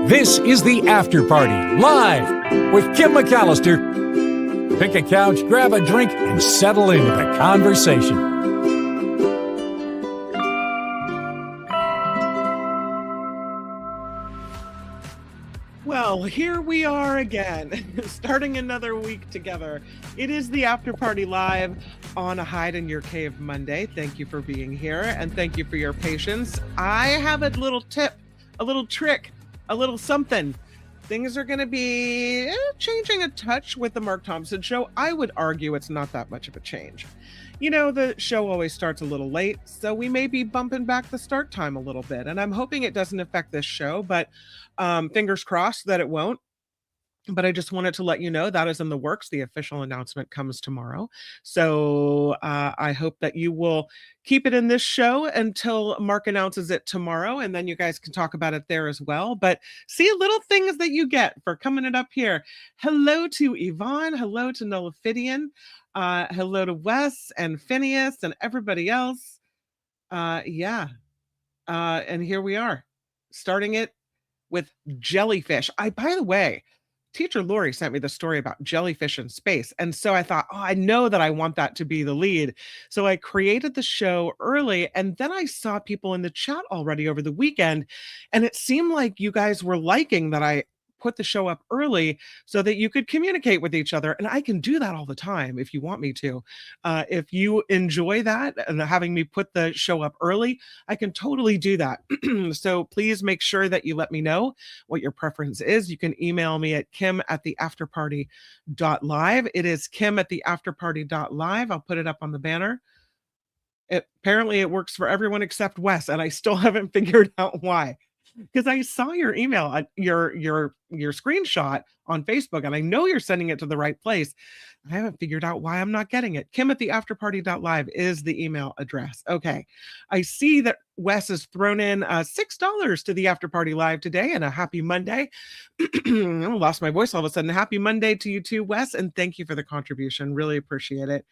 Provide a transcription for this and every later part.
This is the After Party, live with Kim McAllister. Pick a couch, grab a drink, and settle into the conversation. Well, here we are again, starting another week together. It is the After Party Live on a Hide in Your Cave Monday. Thank you for being here, and thank you for your patience. I have a little tip, a little trick, a little something. Things are going to be changing a touch with the Mark Thompson Show. I would argue it's not that much of a change. You know, the show always starts a little late, so we may be bumping back the start time a little bit. And I'm hoping it doesn't affect this show, but fingers crossed that it won't. But I just wanted to let you know that is in the works. The official announcement comes tomorrow. So I hope that you will keep it in this show until Mark announces it tomorrow. And then you guys can talk about it there as well. But see little things that you get for coming it up here. Hello to Yvonne. Hello to Nola Fidian. Hello to Wes and Phineas and everybody else. And here we are, starting it with Jellyfish. By the way, Teacher Lori sent me the story about jellyfish in space. And so I thought, I know that I want that to be the lead. So I created the show early, and then I saw people in the chat already over the weekend. And it seemed like you guys were liking that I put the show up early so that you could communicate with each other. And I can do that all the time if you want me to. If you enjoy that and having me put the show up early, I can totally do that. So please make sure that you let me know what your preference is. You can email me at kim@theafterparty.live. It is kim@theafterparty.live. I'll put it up on the banner. Apparently it works for everyone except Wes, and I still haven't figured out why. Because I saw your email, your screenshot on Facebook, and I know you're sending it to the right place. I haven't figured out why I'm not getting it. Kim@theafterparty.live is the email address. Okay. I see that Wes has thrown in $6 to the After Party Live today, and a happy Monday. I lost my voice all of a sudden. Happy Monday to you too, Wes, and thank you for the contribution. Really appreciate it.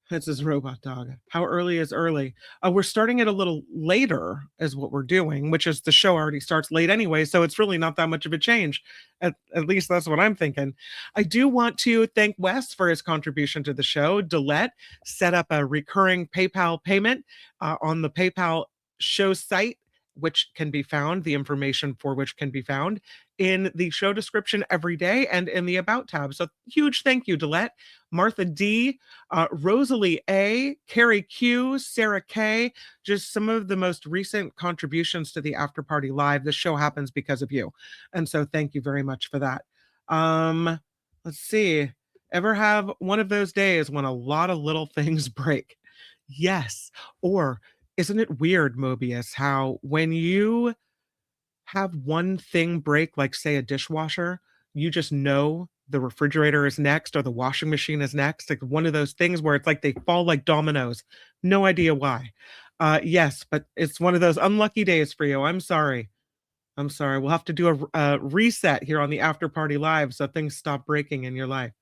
This is Robot Dog. How early is early? We're starting it a little later is what we're doing, which is the show already starts late anyway, so it's really not that much of a change. At least that's what I'm thinking. I do want to thank Wes for his contribution to the show. Delette set up a recurring PayPal payment on the PayPal show site, which can be found, the information for which can be found in the show description every day and in the About tab. So huge thank you, Delette, Martha D, Rosalie A, Carrie Q, Sarah K, just some of the most recent contributions to the After Party Live. This show happens because of you. And so thank you very much for that. Let's see. Ever have one of those days when a lot of little things break? Yes. Or isn't it weird, Mobius, how when you have one thing break, like say a dishwasher, you just know the refrigerator is next or the washing machine is next? Like one of those things where it's like they fall like dominoes. No idea why. Yes, but it's one of those unlucky days for you. I'm sorry. We'll have to do a reset here on the After Party Live so things stop breaking in your life.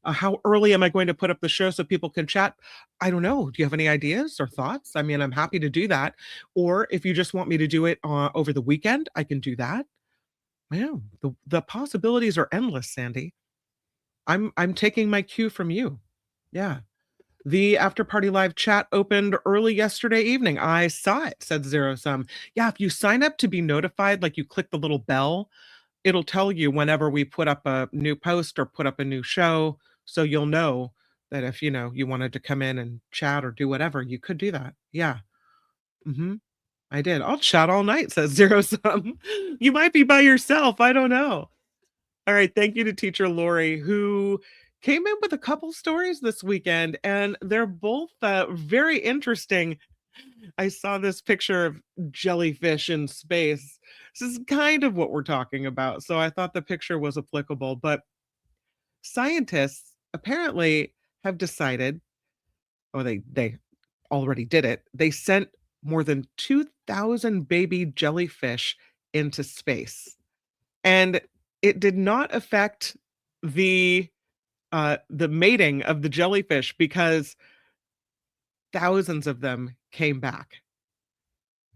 How early am I going to put up the show so people can chat? I don't know. Do you have any ideas or thoughts? I mean, I'm happy to do that. Or if you just want me to do it over the weekend, I can do that. Yeah, the possibilities are endless, Sandy. I'm taking my cue from you. Yeah. The After Party Live chat opened early yesterday evening. I saw it, said Zero Sum. Yeah, if you sign up to be notified, like you click the little bell, it'll tell you whenever we put up a new post or put up a new show. So you'll know that if, you wanted to come in and chat or do whatever, you could do that. Yeah. I did. I'll chat all night, says Zero Sum. You might be by yourself. I don't know. All right. Thank you to Teacher Lori, who came in with a couple stories this weekend, and they're both very interesting. I saw this picture of jellyfish in space. This is kind of what we're talking about. So I thought the picture was applicable, but scientists apparently have decided, or they already did it. They sent more than 2,000 baby jellyfish into space. And it did not affect the mating of the jellyfish because thousands of them came back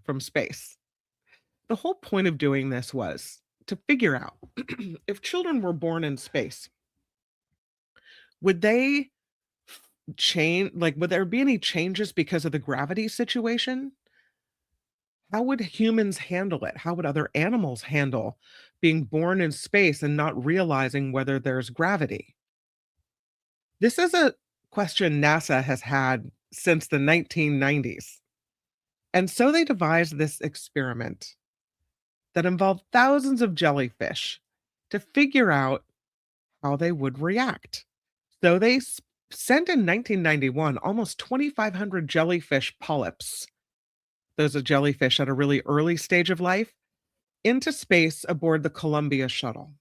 from space. The whole point of doing this was to figure out if children were born in space, would they change, like, would there be any changes because of the gravity situation? How would humans handle it? How would other animals handle being born in space and not realizing whether there's gravity? This is a question NASA has had since the 1990s. And so they devised this experiment that involved thousands of jellyfish to figure out how they would react. So they sent in 1991 almost 2,500 jellyfish polyps, those are jellyfish at a really early stage of life, into space aboard the Columbia shuttle.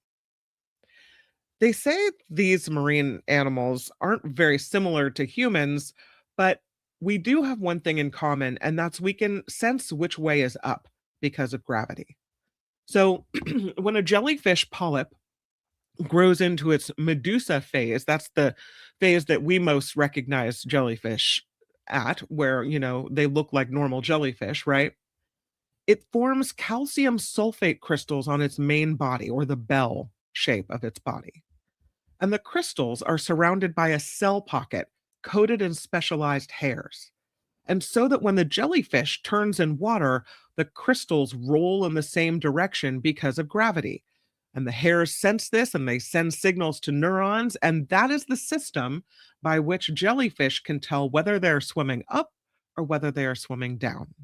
They say these marine animals aren't very similar to humans, but we do have one thing in common, and that's we can sense which way is up because of gravity. So when a jellyfish polyp grows into its Medusa phase, that's the phase that we most recognize jellyfish at, where, they look like normal jellyfish, right? It forms calcium sulfate crystals on its main body, or the bell shape of its body. And the crystals are surrounded by a cell pocket coated in specialized hairs. And so that when the jellyfish turns in water, the crystals roll in the same direction because of gravity. And the hairs sense this and they send signals to neurons. And that is the system by which jellyfish can tell whether they're swimming up or whether they are swimming down.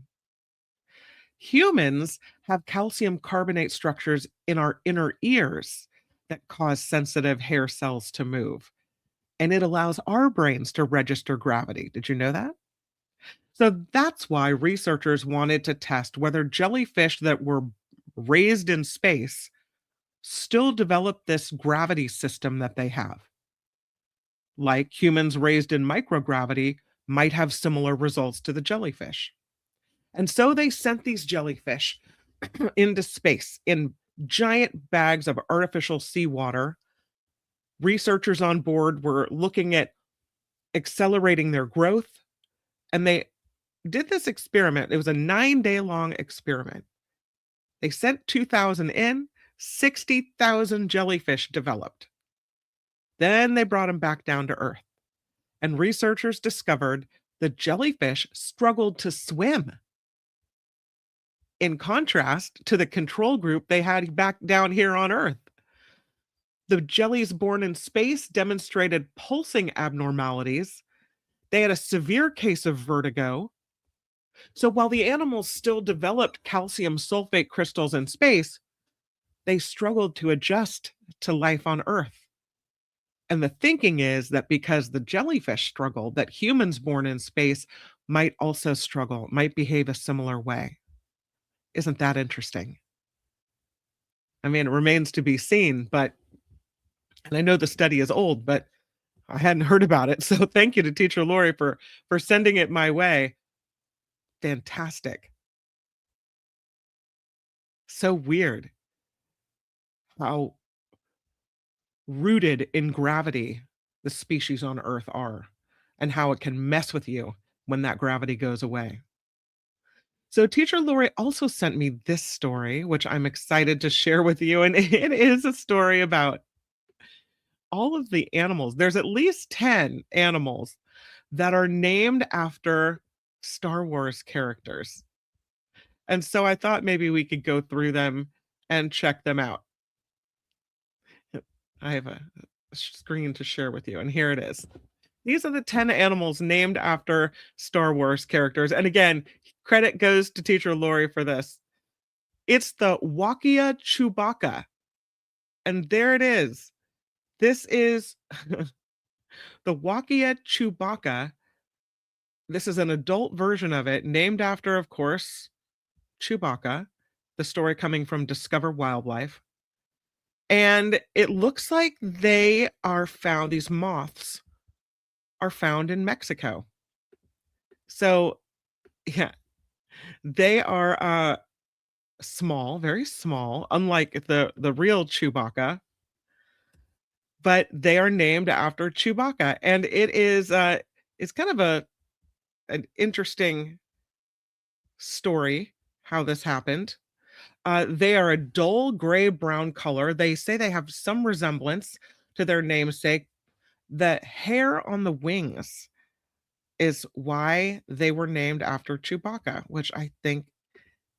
Humans have calcium carbonate structures in our inner ears that cause sensitive hair cells to move. And it allows our brains to register gravity. Did you know that? So that's why researchers wanted to test whether jellyfish that were raised in space still develop this gravity system that they have. Like humans raised in microgravity might have similar results to the jellyfish. And so they sent these jellyfish into space in giant bags of artificial seawater. Researchers on board were looking at accelerating their growth, and they did this experiment. It was a 9-day long experiment. They sent 2,000 in, 60,000 jellyfish developed. Then they brought them back down to Earth, and researchers discovered the jellyfish struggled to swim. In contrast to the control group they had back down here on Earth. The jellies born in space demonstrated pulsing abnormalities. They had a severe case of vertigo. So while the animals still developed calcium sulfate crystals in space, they struggled to adjust to life on Earth. And the thinking is that because the jellyfish struggled, that humans born in space might also struggle, might behave a similar way. Isn't that interesting? I mean, it remains to be seen, and I know the study is old, but I hadn't heard about it. So thank you to Teacher Lori for sending it my way. Fantastic. So weird how rooted in gravity the species on Earth are, and how it can mess with you when that gravity goes away. So Teacher Lori also sent me this story, which I'm excited to share with you. And it is a story about all of the animals. There's at least 10 animals that are named after Star Wars characters. And so I thought maybe we could go through them and check them out. I have a screen to share with you, and here it is. These are the 10 animals named after Star Wars characters. And again, credit goes to Teacher Lori for this. It's the Wakia Chewbacca. And there it is. This is the Wakia Chewbacca. This is an adult version of it, named after, of course, Chewbacca, the story coming from Discover Wildlife. And it looks like these moths are found in Mexico. So, yeah, they are small, very small, unlike the real Chewbacca, but they are named after Chewbacca. And it's kind of an interesting story how this happened. They are a dull gray-brown color. They say they have some resemblance to their namesake. The hair on the wings is why they were named after Chewbacca, which I think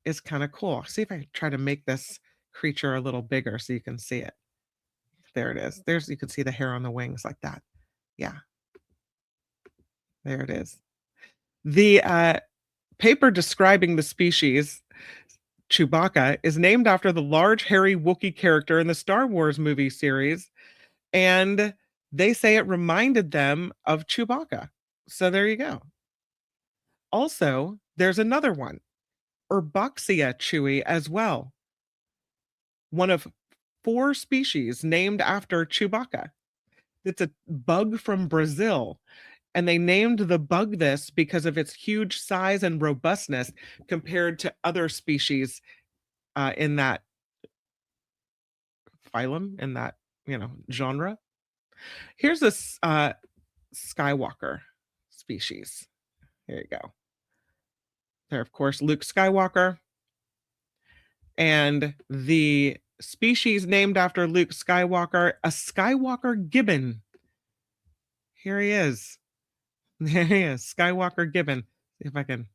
is kind of cool. See if I try to make this creature a little bigger so you can see it. There it is. There's you can see the hair on the wings like that. Yeah, there it is. The paper describing the species Chewbacca is named after the large hairy Wookiee character in the Star Wars movie series, and they say it reminded them of Chewbacca. So there you go. Also, there's another one, Urboxia chewy as well. One of 4 species named after Chewbacca. It's a bug from Brazil, and they named the bug this because of its huge size and robustness compared to other species in that phylum, in that genre. Here's a Skywalker species. Here you go. There, of course, Luke Skywalker, and the species named after Luke Skywalker, a Skywalker gibbon. Here he is. There he is, Skywalker gibbon. See if I can.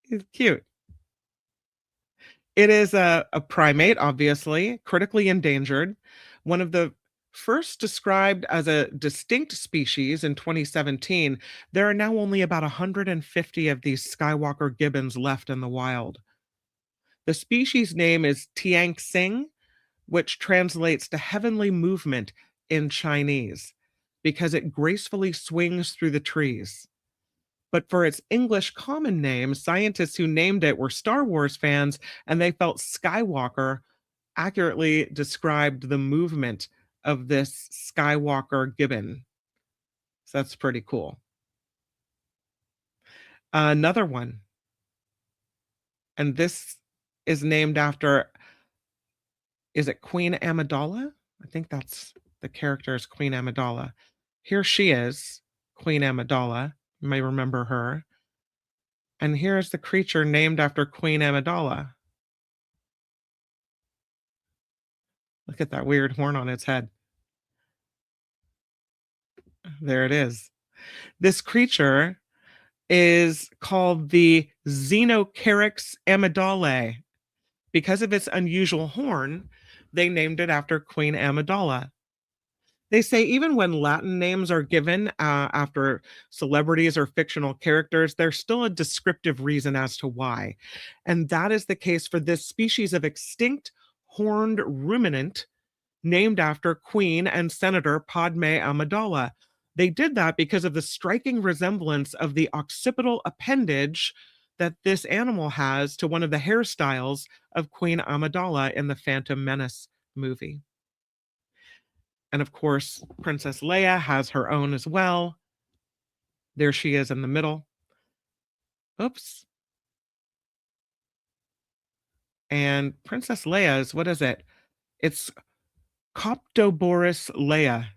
He's cute. It is a primate, obviously, critically endangered. One of the first described as a distinct species in 2017, there are now only about 150 of these Skywalker gibbons left in the wild. The species name is Tiang Xing, which translates to heavenly movement in Chinese, because it gracefully swings through the trees. But for its English common name, scientists who named it were Star Wars fans, and they felt Skywalker accurately described the movement of this Skywalker gibbon. So that's pretty cool. Another one, and this is named after, is it Queen Amidala? I think that's the character is Queen Amidala. Here she is, Queen Amidala. You may remember her. And here's the creature named after Queen Amidala. Look at that weird horn on its head. There it is. This creature is called the Xenocaryx amidalae. Because of its unusual horn, they named it after Queen Amidala. They say even when Latin names are given after celebrities or fictional characters, there's still a descriptive reason as to why. And that is the case for this species of extinct horned ruminant named after Queen and Senator Padme Amidala. They did that because of the striking resemblance of the occipital appendage that this animal has to one of the hairstyles of Queen Amidala in the Phantom Menace movie. And of course, Princess Leia has her own as well. There she is in the middle. Oops. And Princess Leia's, what is it? It's Coptoboris Leia,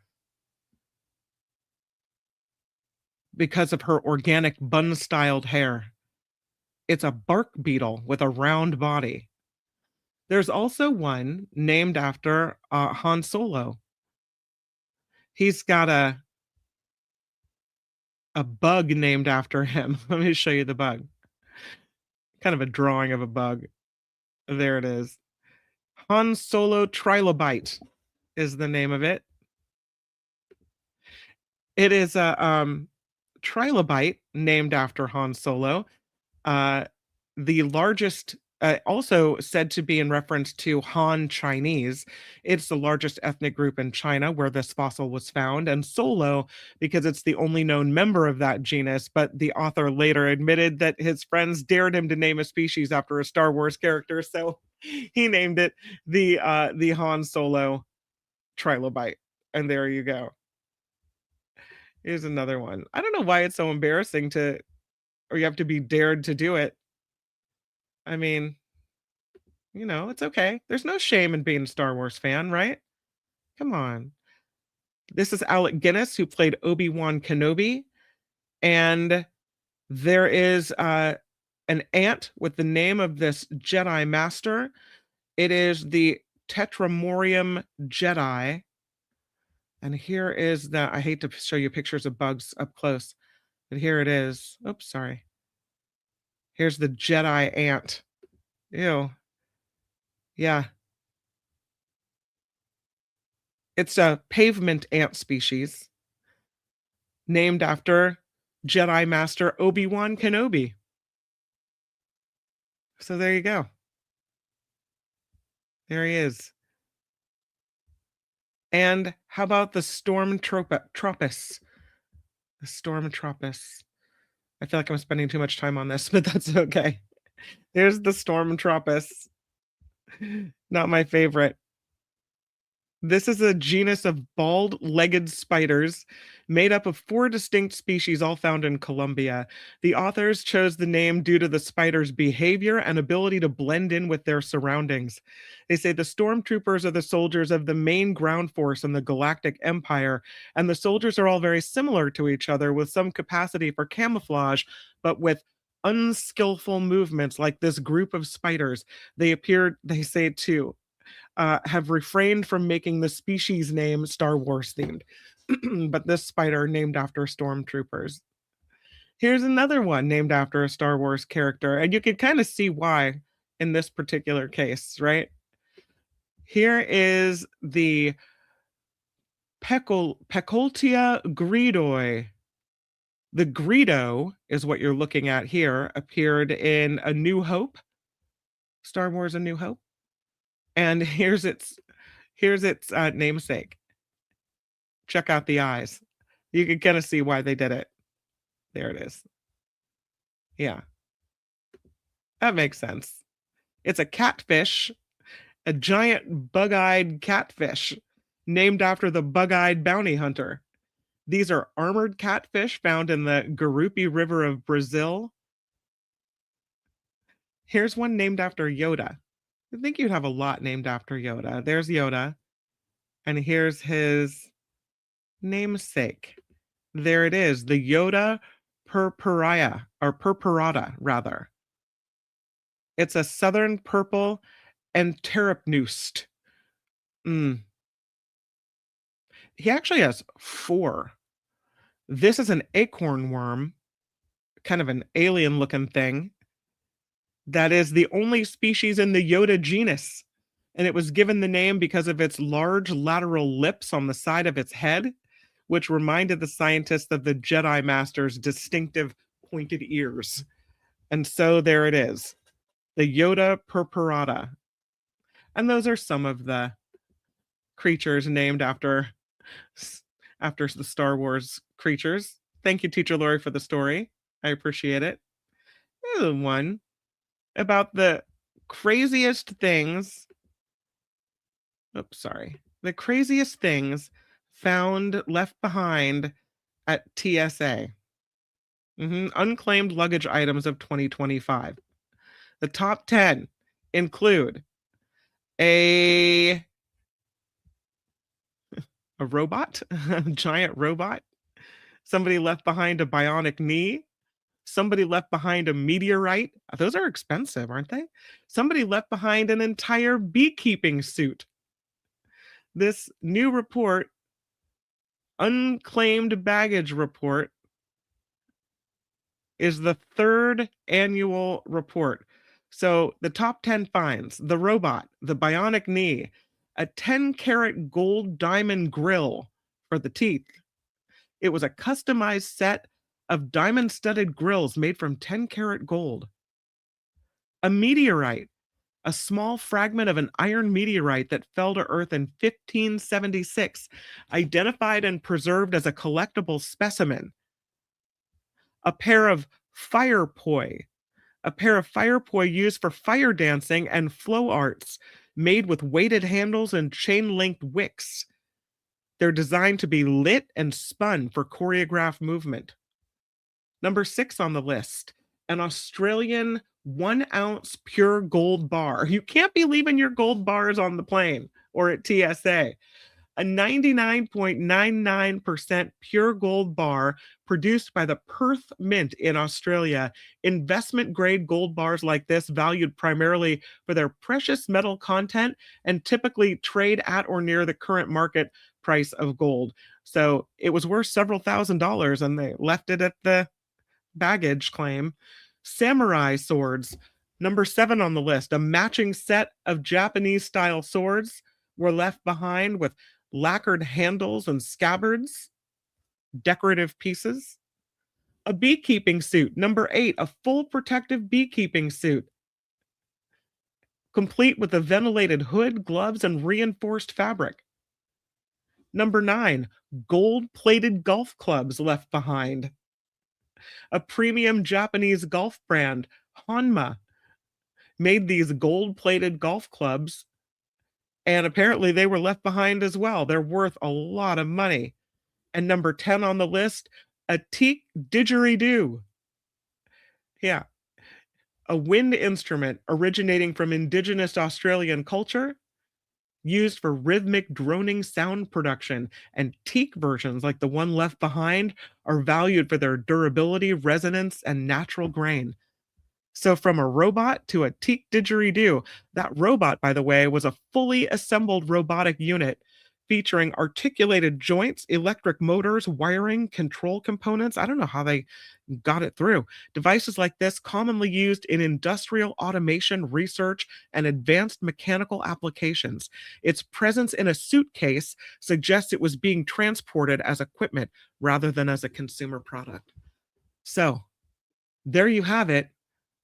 because of her organic bun-styled hair. It's a bark beetle with a round body. There's also one named after Han Solo. He's got a bug named after him. Let me show you the bug. Kind of a drawing of a bug. There it is. Han Solo Trilobite is the name of it. It is a trilobite named after Han Solo. The largest, also said to be in reference to Han Chinese. It's the largest ethnic group in China where this fossil was found, and Solo because it's the only known member of that genus, but the author later admitted that his friends dared him to name a species after a Star Wars character, so he named it the Han Solo trilobite. And there you go. Here's another one. I don't know why it's so embarrassing or you have to be dared to do it. I mean, it's okay. There's no shame in being a Star Wars fan, right? Come on. This is Alec Guinness, who played Obi-Wan Kenobi. And there is an ant with the name of this Jedi Master. It is the Tetramorium Jedi. And here is the, I hate to show you pictures of bugs up close, but here it is. Oops, sorry. Here's the Jedi ant. Ew. Yeah. It's a pavement ant species named after Jedi Master Obi-Wan Kenobi. So there you go. There he is. And how about the Stormtropis? The Stormtropis. I feel like I'm spending too much time on this, but that's okay. There's the Stormtropis. Not my favorite. This is a genus of bald-legged spiders made up of 4 distinct species, all found in Colombia. The authors chose the name due to the spiders' behavior and ability to blend in with their surroundings. They say the stormtroopers are the soldiers of the main ground force in the Galactic Empire, and the soldiers are all very similar to each other with some capacity for camouflage, but with unskillful movements like this group of spiders. They say too, have refrained from making the species name Star Wars themed, but this spider named after stormtroopers. Here's another one named after a Star Wars character, and you can kind of see why in this particular case, right? Here is the Pecoltia gridoi. The Greedo is what you're looking at here, appeared in A New Hope, Star Wars A New Hope. And here's its namesake. Check out the eyes. You can kind of see why they did it. There it is. Yeah. That makes sense. It's a catfish, a giant bug-eyed catfish named after the bug-eyed bounty hunter. These are armored catfish found in the Gurupi River of Brazil. Here's one named after Yoda. I think you'd have a lot named after Yoda. There's Yoda. And here's his namesake. There it is, the Yoda purpurata, rather. It's a southern purple Enteripnust. He actually has 4. This is an acorn worm, kind of an alien-looking thing. That is the only species in the Yoda genus, and it was given the name because of its large lateral lips on the side of its head, which reminded the scientists of the Jedi Master's distinctive pointed ears. And so there it is, the Yoda purpurata. And those are some of the creatures named after the Star Wars creatures. Thank you, Teacher Lori, for the story. I appreciate it. Here's one about the craziest things. Oops, sorry. The craziest things left behind at TSA. Unclaimed luggage items of 2025. The top 10 include a robot, a giant robot. Somebody left behind a bionic knee. Somebody left behind a meteorite. Those are expensive, aren't they? Somebody left behind an entire beekeeping suit. This new report, unclaimed baggage report, is the 3rd annual report. So the top 10 finds: the robot, the bionic knee, a 10-karat gold diamond grill for the teeth. It was a customized set of diamond-studded grills made from 10-karat gold. A meteorite, a small fragment of an iron meteorite that fell to Earth in 1576, identified and preserved as a collectible specimen. A pair of fire poi used for fire dancing and flow arts, made with weighted handles and chain-linked wicks. They're designed to be lit and spun for choreographed movement. Number 6 on the list, an Australian 1-ounce pure gold bar. You can't be leaving your gold bars on the plane or at TSA. A 99.99% pure gold bar produced by the Perth Mint in Australia. Investment grade gold bars like this, valued primarily for their precious metal content and typically trade at or near the current market price of gold. So it was worth several $1,000s and they left it at the baggage claim. Samurai swords, number 7 on the list. A matching set of Japanese style swords were left behind with lacquered handles and scabbards, decorative pieces. A beekeeping suit, number 8, a full protective beekeeping suit, complete with a ventilated hood, gloves, and reinforced fabric. Number 9, gold-plated golf clubs left behind. A premium Japanese golf brand, Honma, made these gold-plated golf clubs, and apparently they were left behind as well. They're worth a lot of money. And number 10 on the list, a teak didgeridoo. Yeah, a wind instrument originating from indigenous Australian culture, used for rhythmic droning sound production, and teak versions like the one left behind are valued for their durability, resonance, and natural grain. So from a robot to a teak didgeridoo. That robot, by the way, was a fully assembled robotic unit featuring articulated joints, electric motors, wiring, control components. I don't know how they got it through. Devices like this commonly used in industrial automation, research, and advanced mechanical applications. Its presence in a suitcase suggests it was being transported as equipment rather than as a consumer product. So, there you have it.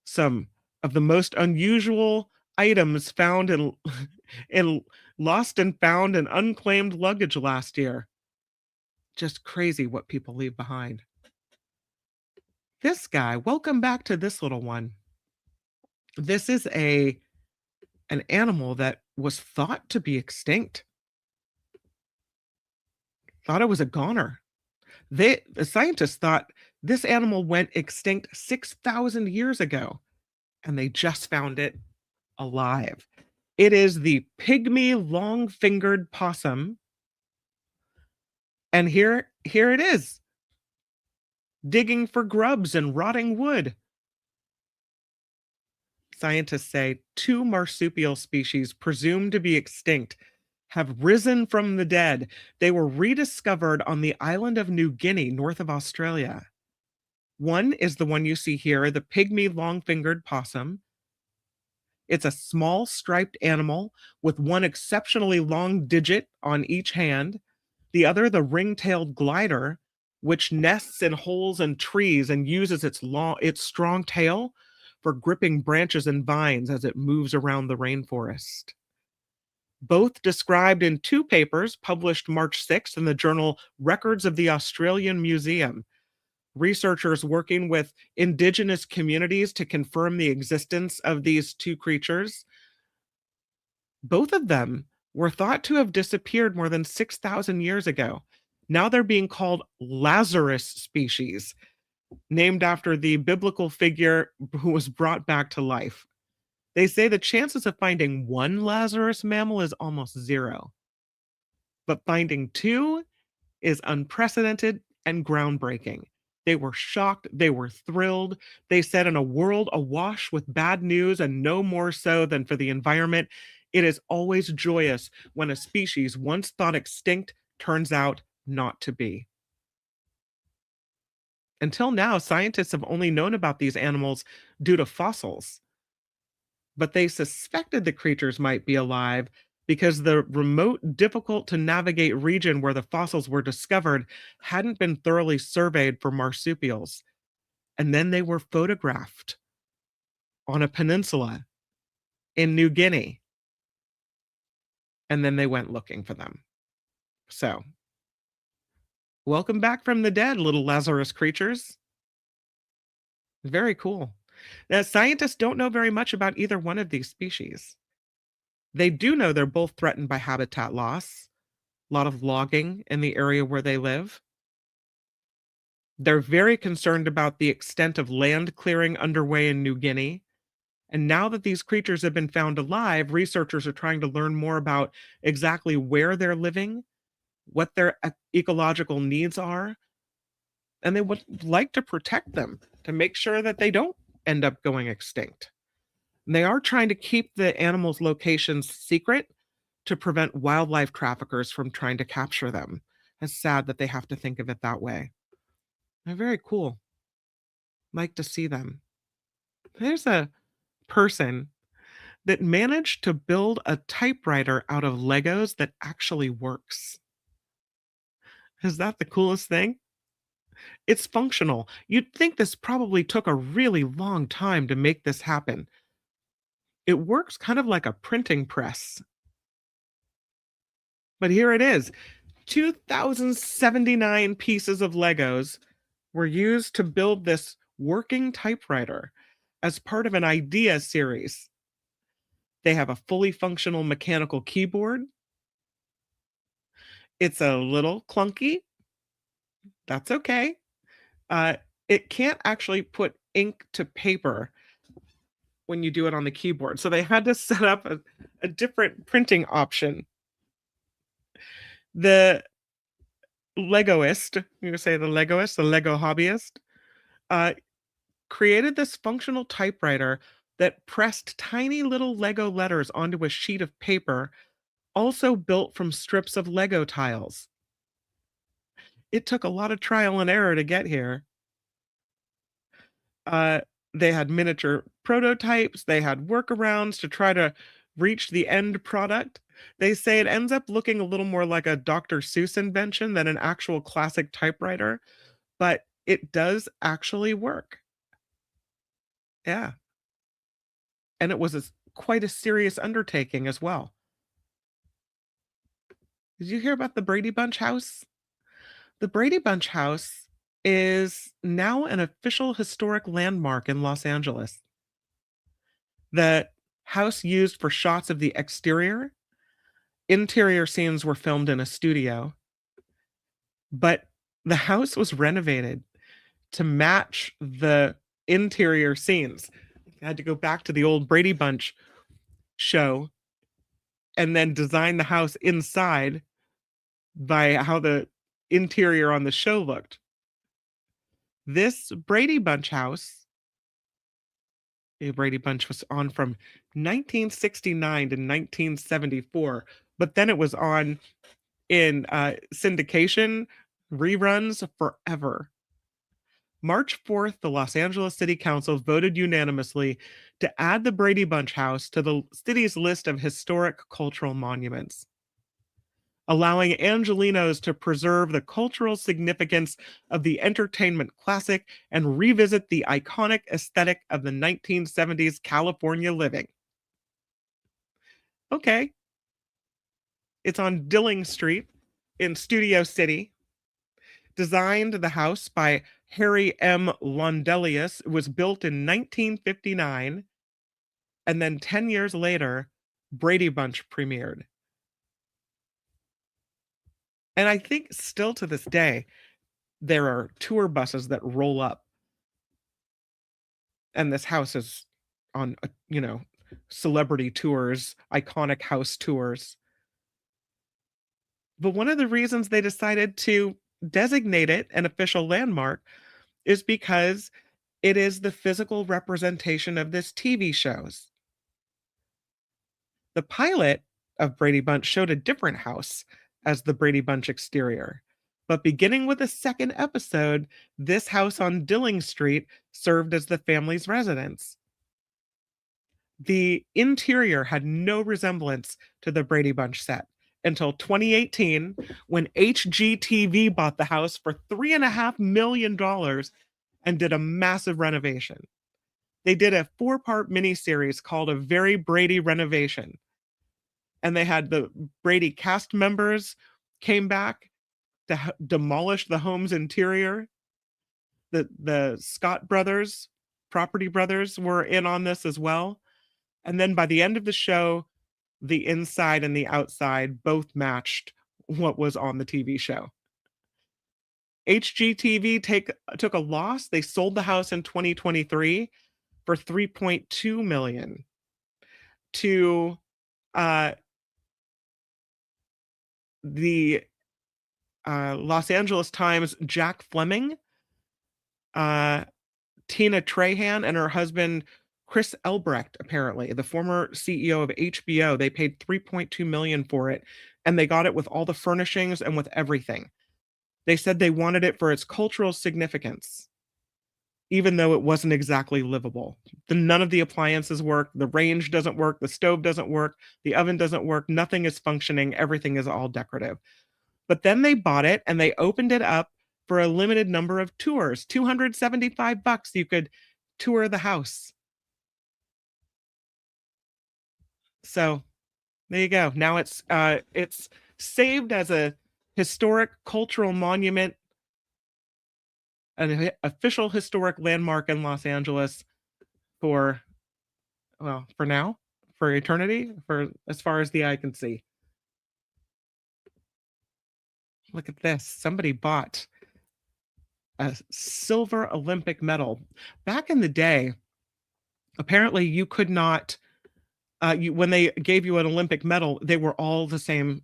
Some of the most unusual items found in lost and found and unclaimed luggage last year. Just crazy what people leave behind. This guy, welcome back to this little one. This is an animal that was thought to be extinct. Thought it was a goner. The scientists thought this animal went extinct 6,000 years ago, and they just found it alive. It is the pygmy long-fingered possum. And here it is, digging for grubs and rotting wood. Scientists say 2 marsupial species presumed to be extinct have risen from the dead. They were rediscovered on the island of New Guinea, north of Australia. One is the one you see here, the pygmy long-fingered possum. It's a small striped animal with one exceptionally long digit on each hand. The other, the ring-tailed glider, which nests in holes in trees and uses its strong tail for gripping branches and vines as it moves around the rainforest. Both described in 2 papers published March 6th in the journal Records of the Australian Museum. Researchers working with indigenous communities to confirm the existence of these 2 creatures. Both of them were thought to have disappeared more than 6,000 years ago. Now they're being called Lazarus species, named after the biblical figure who was brought back to life. They say the chances of finding one Lazarus mammal is almost 0. But finding 2 is unprecedented and groundbreaking. They were shocked. They were thrilled. They said, in a world awash with bad news, and no more so than for the environment, it is always joyous when a species once thought extinct turns out not to be. Until now, scientists have only known about these animals due to fossils, but they suspected the creatures might be alive because the remote, difficult to navigate region where the fossils were discovered hadn't been thoroughly surveyed for marsupials. And then they were photographed on a peninsula in New Guinea. And then they went looking for them. So, welcome back from the dead, little Lazarus creatures. Very cool. Now, scientists don't know very much about either one of these species. They do know they're both threatened by habitat loss, a lot of logging in the area where they live. They're very concerned about the extent of land clearing underway in New Guinea. And now that these creatures have been found alive, researchers are trying to learn more about exactly where they're living what their ecological needs are, and they would like to protect them to make sure that they don't end up going extinct. And they are trying to keep the animals' locations secret to prevent wildlife traffickers from trying to capture them. It's sad that they have to think of it that way. They're very cool. Like to see them. There's a person that managed to build a typewriter out of Legos that actually works. Is that the coolest thing? It's functional. You'd think this probably took a really long time to make this happen. It works kind of like a printing press. But here it is. 2,079 pieces of Legos were used to build this working typewriter as part of an idea series. They have a fully functional mechanical keyboard. It's a little clunky. That's okay. Uh, it can't actually put ink to paper when you do it on the keyboard. So they had to set up a different printing option. The Legoist, you could say the Legoist, the Lego hobbyist, uh, created this functional typewriter that pressed tiny little Lego letters onto a sheet of paper, also built from strips of Lego tiles. It took a lot of trial and error to get here. Uh, they had miniature prototypes, they had workarounds to try to reach the end product. They say it ends up looking a little more like a Dr. Seuss invention than an actual classic typewriter, but it does actually work. Yeah. And it was quite a serious undertaking as well. Did you hear about the Brady Bunch house? The Brady Bunch house is now an official historic landmark in Los Angeles. The house used for shots of the exterior, interior scenes were filmed in a studio, but the house was renovated to match the interior scenes. I had to go back to the old Brady Bunch show and then design the house inside by how the interior on the show looked. This Brady Bunch house, the Brady Bunch was on from 1969 to 1974, but then it was on in syndication reruns forever. March 4th, the Los Angeles City Council voted unanimously to add the Brady Bunch house to the city's list of historic cultural monuments, allowing Angelenos to preserve the cultural significance of the entertainment classic and revisit the iconic aesthetic of the 1970s California living. Okay. It's on Dilling Street in Studio City. Designed the house by Harry M. Londelius. It was built in 1959. And then 10 years later, Brady Bunch premiered. And I think still to this day, there are tour buses that roll up. And this house is on, celebrity tours, iconic house tours. But one of the reasons they decided to designate it an official landmark is because it is the physical representation of this TV shows. The pilot of Brady Bunch showed a different house as the Brady Bunch exterior. But beginning with the second episode, this house on Dilling Street served as the family's residence. The interior had no resemblance to the Brady Bunch set until 2018, when HGTV bought the house for $3.5 million and did a massive renovation. They did a 4-part miniseries called A Very Brady Renovation. And they had the Brady cast members came back to demolish the home's interior. The Scott brothers, Property Brothers, were in on this as well. And then by the end of the show, the inside and the outside both matched what was on the TV show. HGTV took a loss. They sold the house in 2023 for $3.2 million to the Los Angeles Times, Jack Fleming, uh, Tina Trahan, and her husband Chris Elbrecht, apparently the former CEO of HBO. They paid 3.2 million for it, and they got it with all the furnishings and with everything. They said they wanted it for its cultural significance, even though it wasn't exactly livable. None of the appliances work. The range doesn't work. The stove doesn't work. The oven doesn't work. Nothing is functioning. Everything is all decorative. But then they bought it and they opened it up for a limited number of tours. $275. You could tour the house. So there you go. Now it's saved as a historic cultural monument, an official historic landmark in Los Angeles for, well, for now, for eternity, for as far as the eye can see. Look at this. Somebody bought a silver Olympic medal. Back in the day, apparently you could not, when they gave you an Olympic medal, they were all the same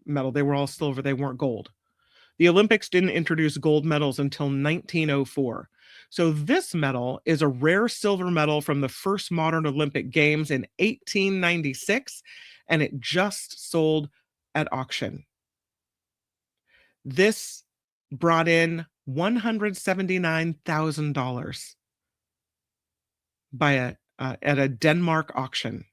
medal. They were all silver. They weren't gold. The Olympics didn't introduce gold medals until 1904. So this medal is a rare silver medal from the first modern Olympic Games in 1896, and it just sold at auction. This brought in $179,000 at a Denmark auction.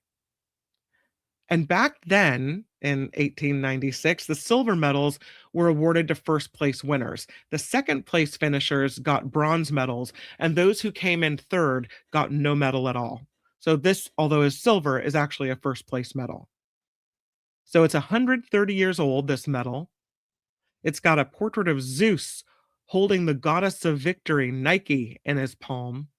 And back then, in 1896, the silver medals were awarded to first place winners. The second place finishers got bronze medals, and those who came in third got no medal at all. So this, although is silver, is actually a first place medal. So it's 130 years old, this medal. It's got a portrait of Zeus holding the goddess of victory, Nike, in his palm.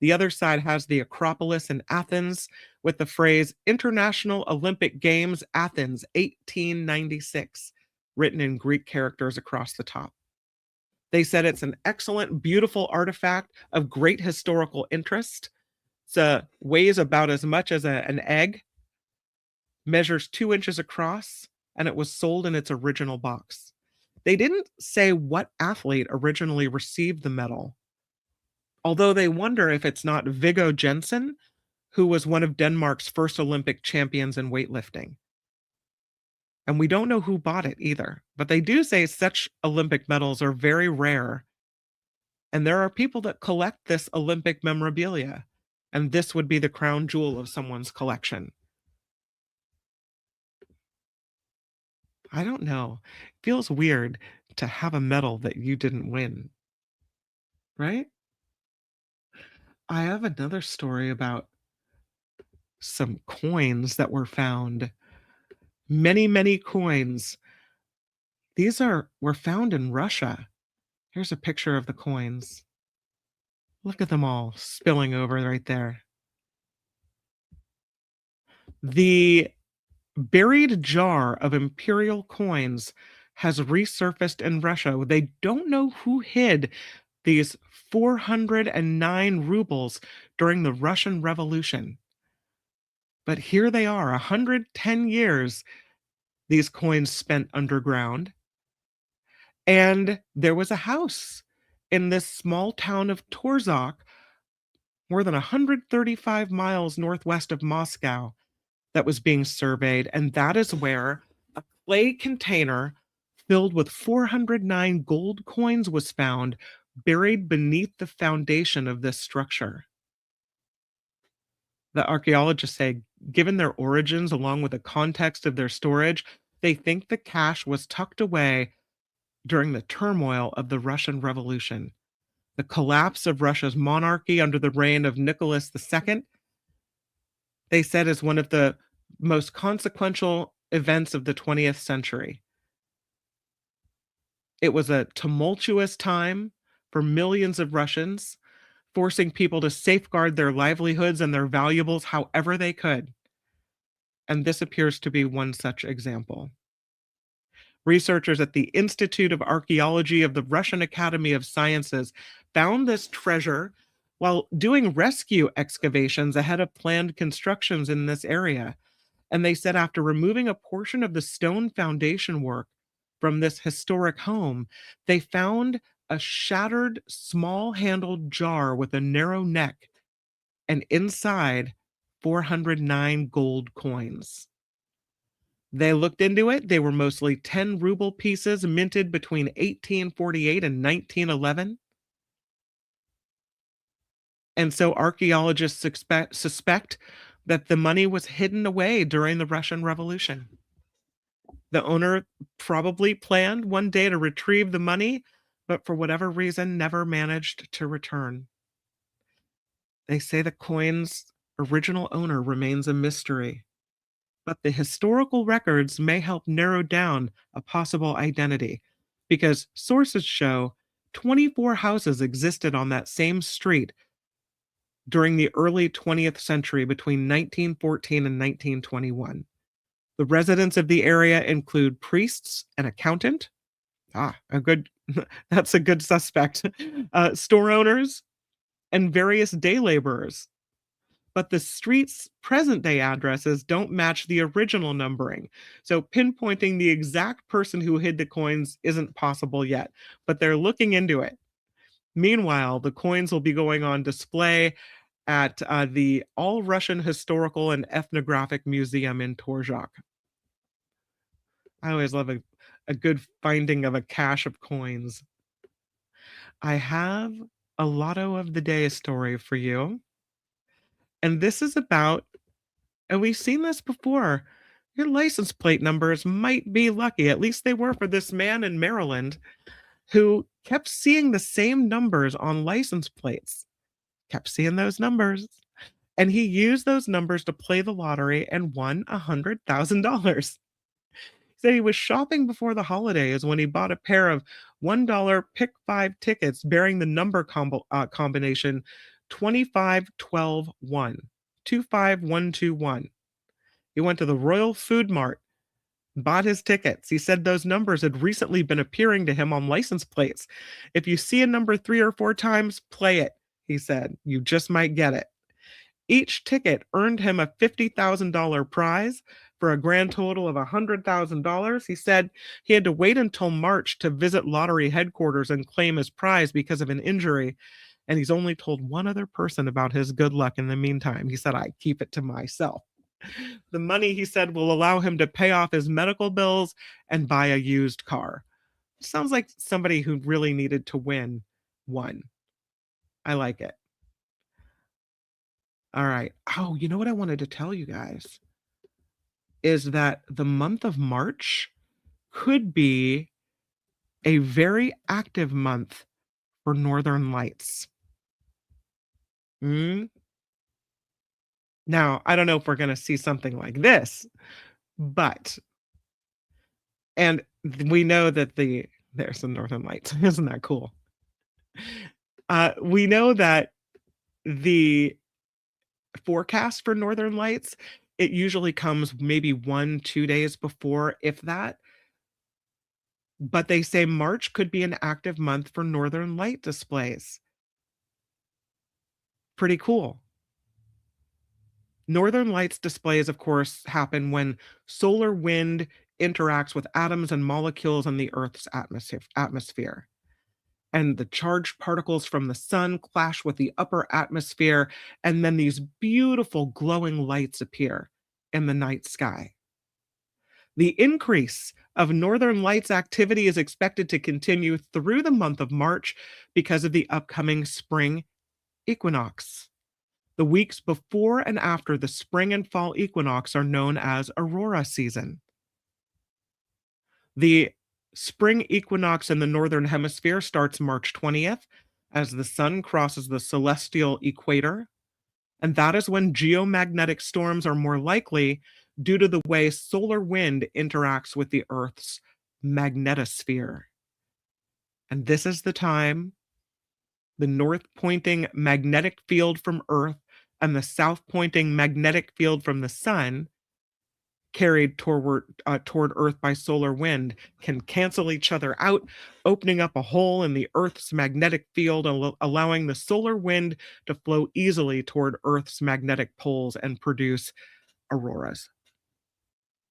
The other side has the Acropolis in Athens with the phrase International Olympic Games, Athens, 1896, written in Greek characters across the top. They said it's an excellent, beautiful artifact of great historical interest. It weighs about as much as an egg, measures 2 inches across, and it was sold in its original box. They didn't say what athlete originally received the medal, although they wonder if it's not Viggo Jensen, who was one of Denmark's first Olympic champions in weightlifting. And we don't know who bought it either, but they do say such Olympic medals are very rare. And there are people that collect this Olympic memorabilia, and this would be the crown jewel of someone's collection. I don't know. It feels weird to have a medal that you didn't win, right? I have another story about some coins that were found. Many, many coins. These were found in Russia. Here's a picture of the coins. Look at them all spilling over right there. The buried jar of imperial coins has resurfaced in Russia. They don't know who hid these 409 rubles during the Russian Revolution. But here they are, 110 years, these coins spent underground. And there was a house in this small town of Torzhok, more than 135 miles northwest of Moscow, that was being surveyed. And that is where a clay container filled with 409 gold coins was found, buried beneath the foundation of this structure. The archaeologists say, given their origins along with the context of their storage, they think the cash was tucked away during the turmoil of the Russian Revolution. The collapse of Russia's monarchy under the reign of Nicholas II, they said, is one of the most consequential events of the 20th century. It was a tumultuous time for millions of Russians, forcing people to safeguard their livelihoods and their valuables however they could. And this appears to be one such example. Researchers at the Institute of Archaeology of the Russian Academy of Sciences found this treasure while doing rescue excavations ahead of planned constructions in this area. And they said after removing a portion of the stone foundation work, from this historic home, they found a shattered small handled jar with a narrow neck, and inside 409 gold coins. They looked into it. They were mostly 10 ruble pieces minted between 1848 and 1911. And so archaeologists suspect that the money was hidden away during the Russian Revolution. The owner probably planned one day to retrieve the money, but for whatever reason, never managed to return. They say the coin's original owner remains a mystery, but the historical records may help narrow down a possible identity because sources show 24 houses existed on that same street during the early 20th century between 1914 and 1921. The residents of the area include priests, an accountant, a good that's a good suspect, store owners, and various day laborers. But the street's present day addresses don't match the original numbering. So pinpointing the exact person who hid the coins isn't possible yet, but they're looking into it. Meanwhile, the coins will be going on display at the All Russian Historical and Ethnographic Museum in Torzhok. I always love a good finding of a cache of coins. I have a Lotto of the Day story for you. And this is about, and we've seen this before, your license plate numbers might be lucky. At least they were for this man in Maryland who kept seeing the same numbers on license plates, kept seeing those numbers. And he used those numbers to play the lottery and won $100,000. Said he was shopping before the holidays when he bought a pair of $1 pick five tickets bearing the number combination 25121. 25121. He went to the Royal Food Mart, bought his tickets. He said those numbers had recently been appearing to him on license plates. If you see a number 3 or 4 times, play it, he said. You just might get it. Each ticket earned him a $50,000 prize for a grand total of $100,000. He said he had to wait until March to visit lottery headquarters and claim his prize because of an injury. And he's only told one other person about his good luck in the meantime. He said, I keep it to myself. The money, he said, will allow him to pay off his medical bills and buy a used car. Sounds like somebody who really needed to win won. I like it. All right. Oh, you know what I wanted to tell you guys is that the month of March could be a very active month for Northern Lights. Now, I don't know if we're going to see something like this, but, and we know that there's some Northern Lights. Isn't that cool? We know that the forecast for Northern Lights, it usually comes maybe 1-2 days before, if that. But they say March could be an active month for Northern Light displays. Pretty cool. Northern Lights displays, of course, happen when solar wind interacts with atoms and molecules in the Earth's atmosphere. And the charged particles from the sun clash with the upper atmosphere, and then these beautiful glowing lights appear in the night sky. The increase of Northern Lights activity is expected to continue through the month of March because of the upcoming spring equinox. The weeks before and after the spring and fall equinox are known as aurora season. The spring equinox in the northern hemisphere starts March 20th as the sun crosses the celestial equator, and that is when geomagnetic storms are more likely due to the way solar wind interacts with the Earth's magnetosphere. And this is the time the north pointing magnetic field from Earth and the south pointing magnetic field from the sun, carried toward Earth by solar wind, can cancel each other out, opening up a hole in the Earth's magnetic field, allowing the solar wind to flow easily toward Earth's magnetic poles and produce auroras.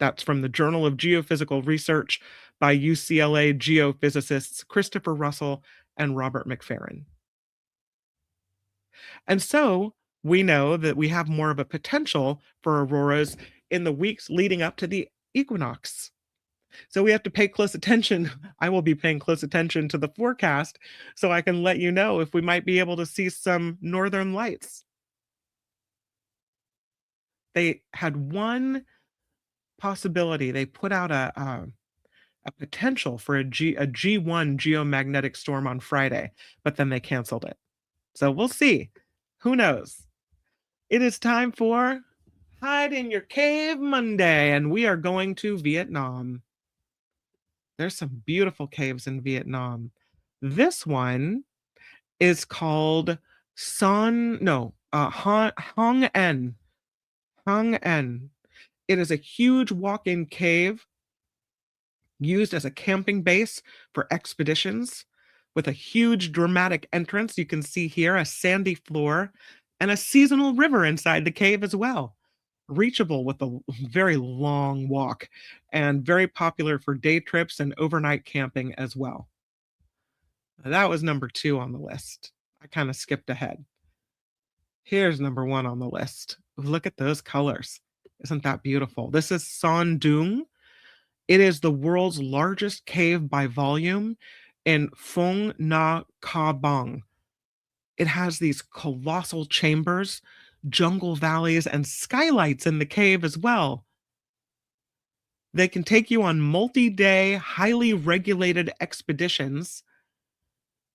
That's from the Journal of Geophysical Research, by UCLA geophysicists Christopher Russell and Robert McFerrin. And so we know that we have more of a potential for auroras in the weeks leading up to the equinox. So we have to pay close attention. I will be paying close attention to the forecast so I can let you know if we might be able to see some northern lights. They had one possibility. They put out a potential for a G1 geomagnetic storm on Friday, but then they canceled it. So we'll see. Who knows? It is time for Hide in Your Cave Monday, and we are going to Vietnam. There's some beautiful caves in Vietnam. This one is called Hong En. Hong En. It is a huge walk-in cave used as a camping base for expeditions with a huge dramatic entrance. You can see here a sandy floor and a seasonal river inside the cave as well. Reachable with a very long walk and very popular for day trips and overnight camping as well. That was number 2 on the list. I kind of skipped ahead. Here's number 1 on the list. Look at those colors. Isn't that beautiful? This is Son Doong. It is the world's largest cave by volume in Phong Na Ka Bang. It has these colossal chambers, jungle valleys, and skylights in the cave as well. They can take you on multi-day, highly regulated expeditions.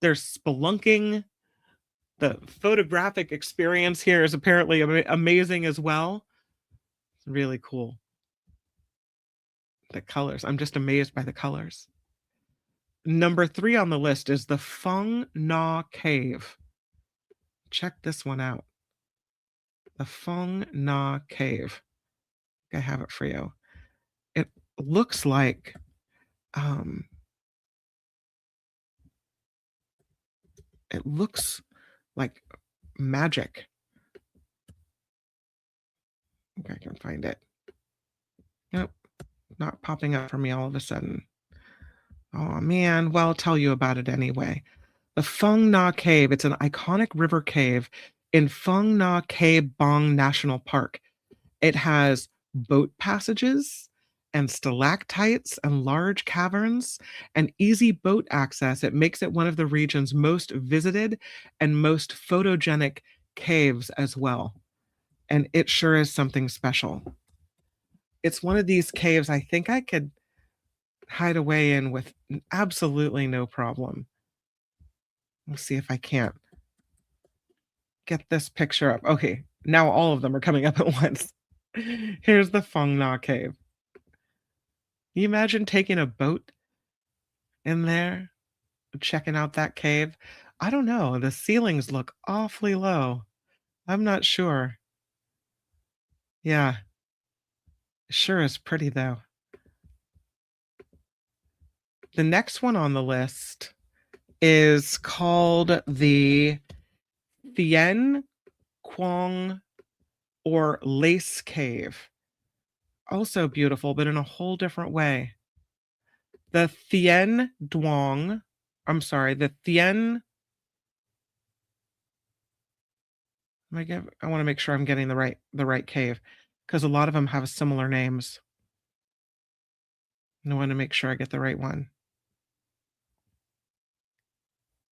There's spelunking. The photographic experience here is apparently amazing as well. It's really cool. The colors. I'm just amazed by the colors. Number 3 on the list is the Phong Na Cave. Check this one out. The Phong Na Cave. I have it for you. It looks like magic. I think I can find it. Nope, not popping up for me all of a sudden. Oh man, well, I'll tell you about it anyway. The Phong Na Cave, it's an iconic river cave in Phong Na Ke Bang National Park. It has boat passages and stalactites and large caverns and easy boat access. It makes it one of the region's most visited and most photogenic caves as well. And it sure is something special. It's one of these caves I think I could hide away in with absolutely no problem. Let's see if I can't get this picture up. Okay, now all of them are coming up at once. Here's the Phong Na Cave. Can you imagine taking a boat in there, checking out that cave? I don't know. The ceilings look awfully low. I'm not sure. Yeah. Sure is pretty though. The next one on the list is called the Thien Quang or Lace Cave. Also beautiful, but in a whole different way. The Thien Duong, the Thien. I want to make sure I'm getting the right cave because a lot of them have similar names. I want to make sure I get the right one.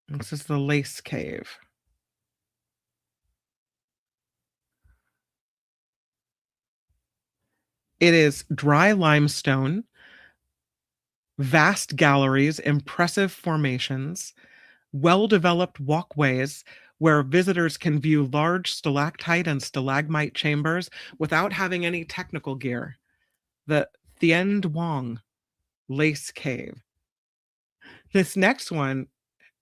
This is the Lace Cave. It is dry limestone, vast galleries, impressive formations, well-developed walkways where visitors can view large stalactite and stalagmite chambers without having any technical gear. The Thien Duong Lace Cave. This next one,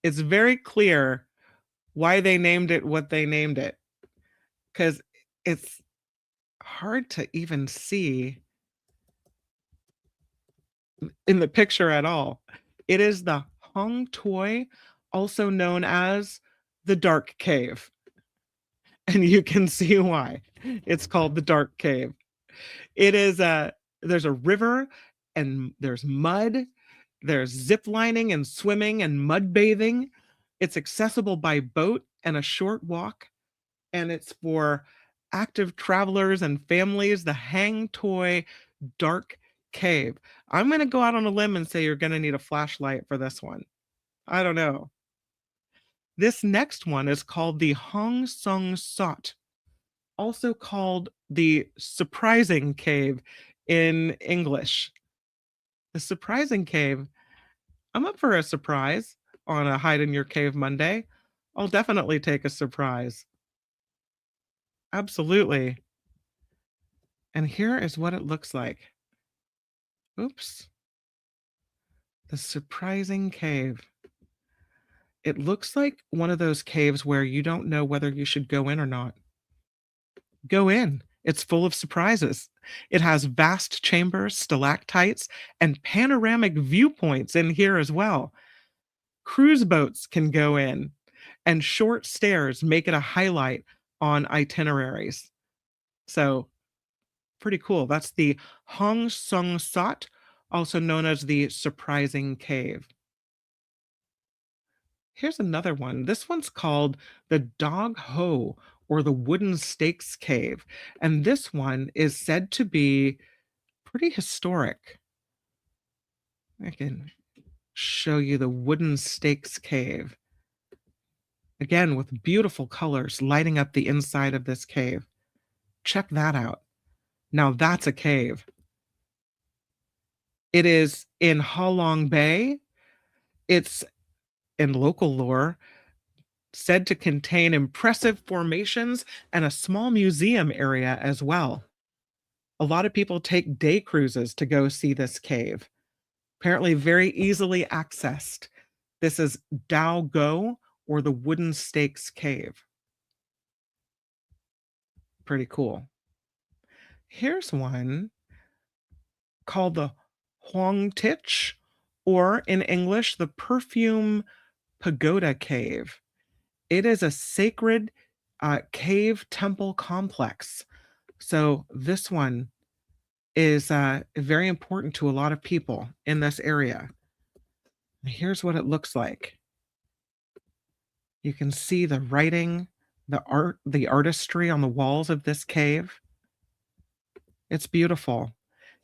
it's very clear why they named it what they named it, because it's hard to even see in the picture at all. It is the Hong Toi, also known as the Dark Cave. And you can see why it's called the Dark Cave. It is there's a river and there's mud There's zip lining and swimming and mud bathing. It's accessible by boat and a short walk, and it's for active travelers and families. The Hang Toy Dark Cave. I'm going to go out on a limb and say you're going to need a flashlight for this one. I don't know. This next one is called the Hong Sung Sot, also called the Surprising Cave in English. The Surprising Cave. I'm up for a surprise on a Hide in Your Cave Monday. I'll definitely take a surprise. Absolutely. And here is what it looks like. Oops. The Surprising Cave. It looks like one of those caves where you don't know whether you should go in or not. Go in. It's full of surprises. It has vast chambers, stalactites, and panoramic viewpoints in here as well. Cruise boats can go in, and short stairs make it a highlight on itineraries. So, pretty cool. That's the Hong Sung Sot, also known as the Surprising Cave. Here's another one. This one's called the Dog Ho, or the Wooden Stakes Cave. And this one is said to be pretty historic. I can show you the Wooden Stakes Cave. Again, with beautiful colors lighting up the inside of this cave. Check that out. Now that's a cave. It is in Ha Long Bay. It's, in local lore, said to contain impressive formations and a small museum area as well. A lot of people take day cruises to go see this cave. Apparently very easily accessed. This is Dao Go, or the Wooden Stakes Cave. Pretty cool. Here's one called the Huang Tich, or in English, the Perfume Pagoda Cave. It is a sacred cave temple complex. So this one is very important to a lot of people in this area. Here's what it looks like. You can see the writing, the art, the artistry on the walls of this cave. It's beautiful.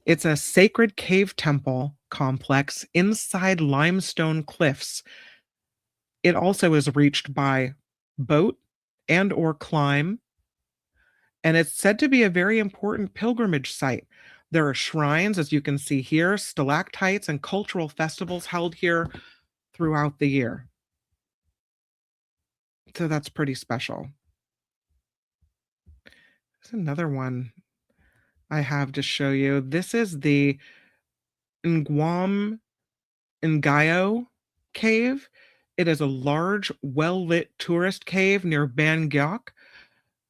It's a sacred cave temple complex inside limestone cliffs. It also is reached by boat and or climb, and it's said to be a very important pilgrimage site. There are shrines, as you can see here, stalactites, and cultural festivals held here throughout the year. So that's pretty special. There's another one I have to show you. This is the Nguam Ngayo cave. It is a large, well-lit tourist cave near Bangkok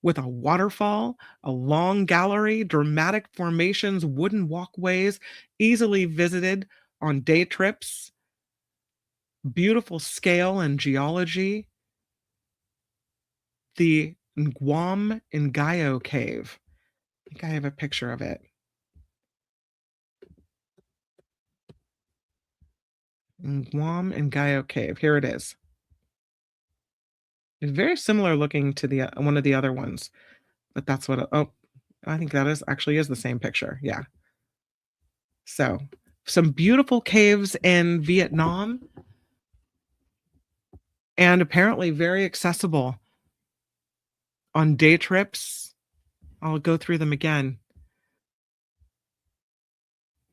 with a waterfall, a long gallery, dramatic formations, wooden walkways, easily visited on day trips, beautiful scale and geology. The Nguam Ngayo cave. I think I have a picture of it. Nguam Ngayo cave. Here it is. It's very similar looking to the one of the other ones, but that's what. Oh, I think that is actually is the same picture. Yeah. So, some beautiful caves in Vietnam, and apparently very accessible on day trips. I'll go through them again.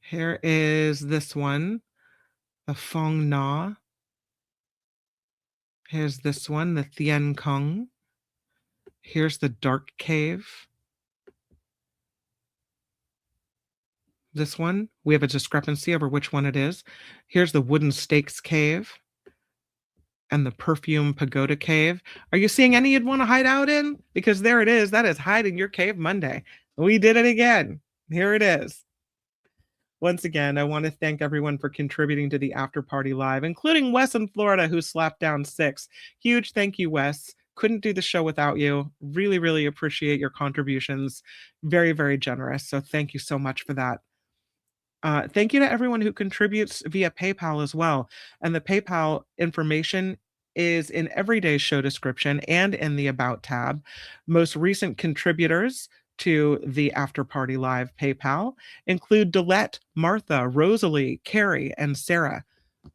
Here is this one, the Phong Na. Here's this one, the Thien Kung. Here's the Dark Cave. This one, we have a discrepancy over which one it is. Here's the Wooden Stakes Cave and the Perfume Pagoda Cave. Are you seeing any you'd want to hide out in? Because there it is. That is Hide in Your Cave Monday. We did it again. Here it is. Once again, I want to thank everyone for contributing to the After Party Live, including Wes in Florida, who slapped down 6. Huge thank you, Wes. Couldn't do the show without you. Really, really appreciate your contributions. Very, very generous. So thank you so much for that. Thank you to everyone who contributes via PayPal as well. And the PayPal information is in everyday's show description and in the About tab. Most recent contributors to the After Party Live PayPal include Delette, Martha, Rosalie, Carrie, and Sarah.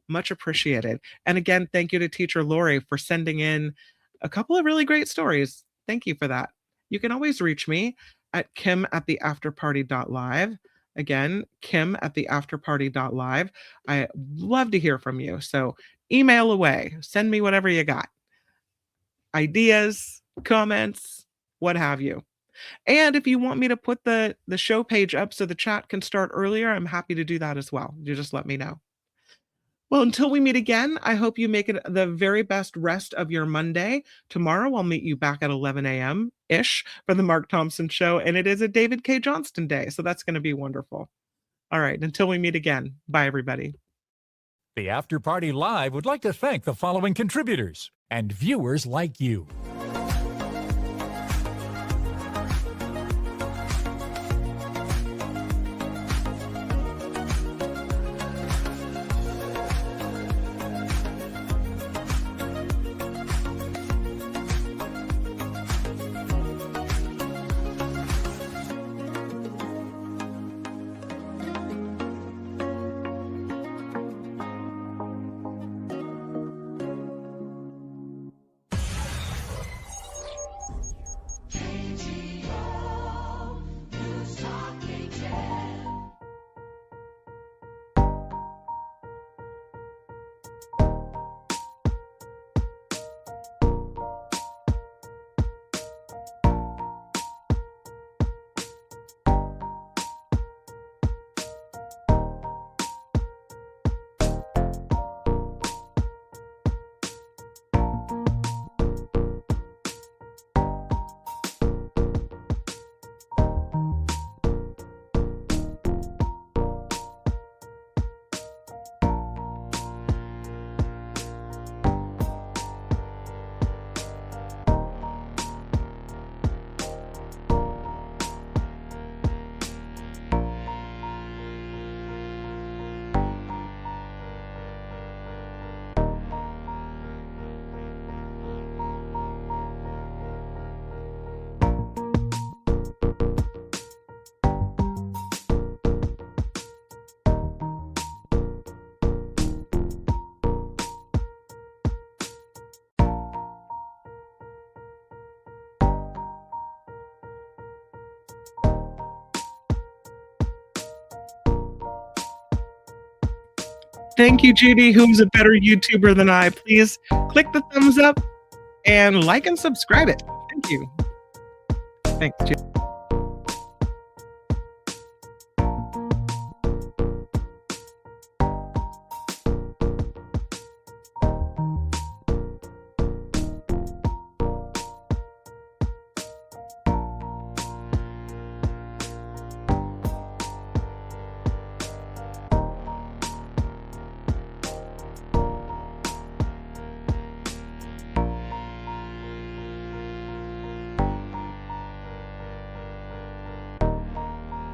Much appreciated. And again, thank you to Teacher Lori for sending in a couple of really great stories. Thank you for that. You can always reach me at kim@theafterparty.live. Again, kim@theafterparty.live. I love to hear from you. So email away, send me whatever you got. Ideas, comments, what have you. And if you want me to put the show page up so the chat can start earlier, I'm happy to do that as well. You just let me know. Well, until we meet again, I hope you make it the very best rest of your Monday. Tomorrow, I'll meet you back at 11 a.m. ish for the Mark Thompson Show, and it is a David K. Johnston day, so that's going to be wonderful. All right, until we meet again, bye, everybody. The After Party Live would like to thank the following contributors and viewers like you. Thank you, Judy, who's a better YouTuber than I. Please click the thumbs up and like and subscribe it. Thank you. Thanks, Judy.